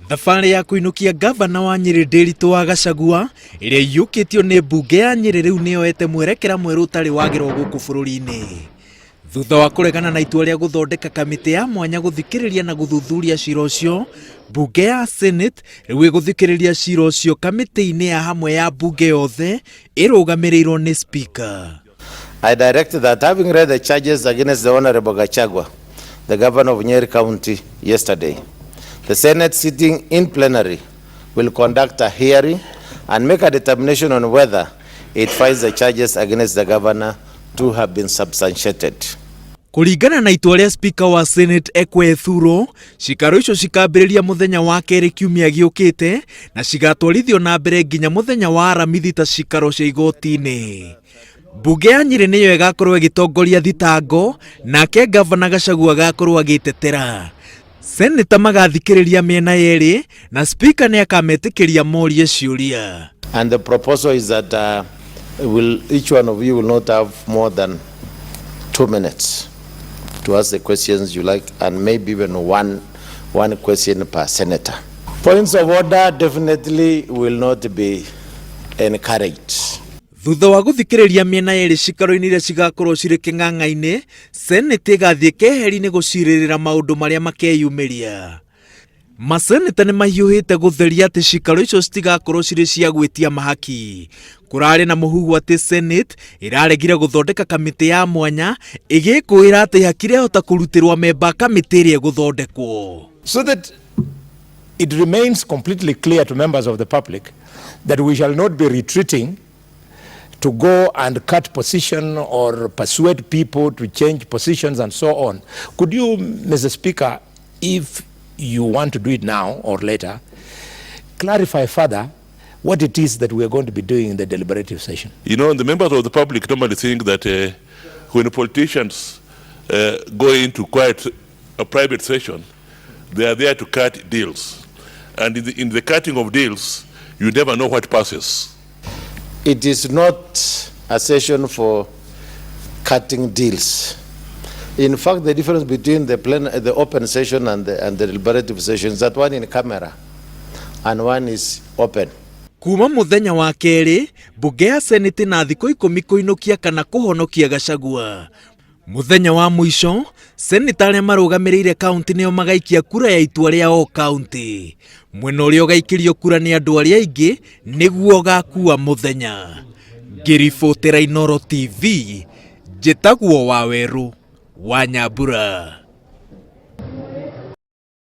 Thabarĩ ya kuinukia gavana wa Nyeri Ndiritu wa Gachagua iria yukitio ni mbunge ya Nyeri riu niyoete mwerekera mweru utari wagirwo guku bururi-ini thutha wa kuregana na itua ria guthondeka kamiti ya mwanya guthikiriria na guthuthuria cira ucio. Mbunge ya Senate riu iguthikiriria cira ucio kamiti-ini ya hamwe ya mbunge yothe irugamirirwo ni speaker. I direct that having read the charges against the Honorable Gachagua, the governor of Nyeri County yesterday, the Senate sitting in plenary will conduct a hearing and make a determination on whether it finds the charges against the governor to have been substantiated. Kuringana na itua ria speaker wa Senate Ekwe Thuro, cikaro icio cikambĩrĩria muthenya wa kerĩ kiumia giukite na cigatwarithio na mbere nginya muthenya wa aramithi ta cikaro cia igoti-ini. Mbunge ya Nyeri niyo igakorwo igitongoria thitango, nake gavana Gachagua agakorwo agitetera. Seneta magathikiriria miena yeri na speaker ni akametĩkĩria morie ciuria. And the proposal is that each one of you will not have more than 2 minutes to ask the questions you like, and maybe even one question per senator. Points of order definitely will not be encouraged. Thutha wa guthikiriria miena yeri cikaro-ini iria cigakorwo cirĩ kĩng'ang'a-inĩ, Senate igathiĩ keheri-inĩ gũcirĩrĩra maũndũ marĩa makeyumĩria. Maseneta nĩ mahiũhĩte gũtheria atĩ cikaro icio citigakorwo cirĩ cia gwĩtia mahaki. Kũrarĩ na mũhuhu atĩ Senate ĩraregire gũthondeka kamĩtĩ ya mwanya ĩgĩkwĩra atĩ hakire hota kũrutĩrwo memba kamĩtĩ ĩrĩa gũthondekwo. So that it remains completely clear to members of the public that we shall not be retreating to go and cut position or persuade people to change positions and so on. Could you, Mr. Speaker, if you want to do it now or later, clarify further what it is that we are going to be doing in the deliberative session? You know, the members of the public normally think that when politicians go into quite a private session, they are there to cut deals. And in the cutting of deals, you never know what passes. It is not a session for cutting deals. In fact, the difference between the open session and the deliberative session is that one in camera and one is open. Kuma muthenya wa kerĩ, mbunge ya Senate na thikũ 10 kũinũkia kana kũhonokia Gachagua. Muthenya wa mũico, Senate arĩa marũgamĩrĩire kaunti nĩo magaikia kura ya itua rĩa o kaunti. Mwena ũrĩa ũgaikĩrio kura nĩ andũ arĩa aingĩ nĩguo gakua muthenya. Ngĩribotera Inooro TV, njĩtagwo Waweru wa Nyambura.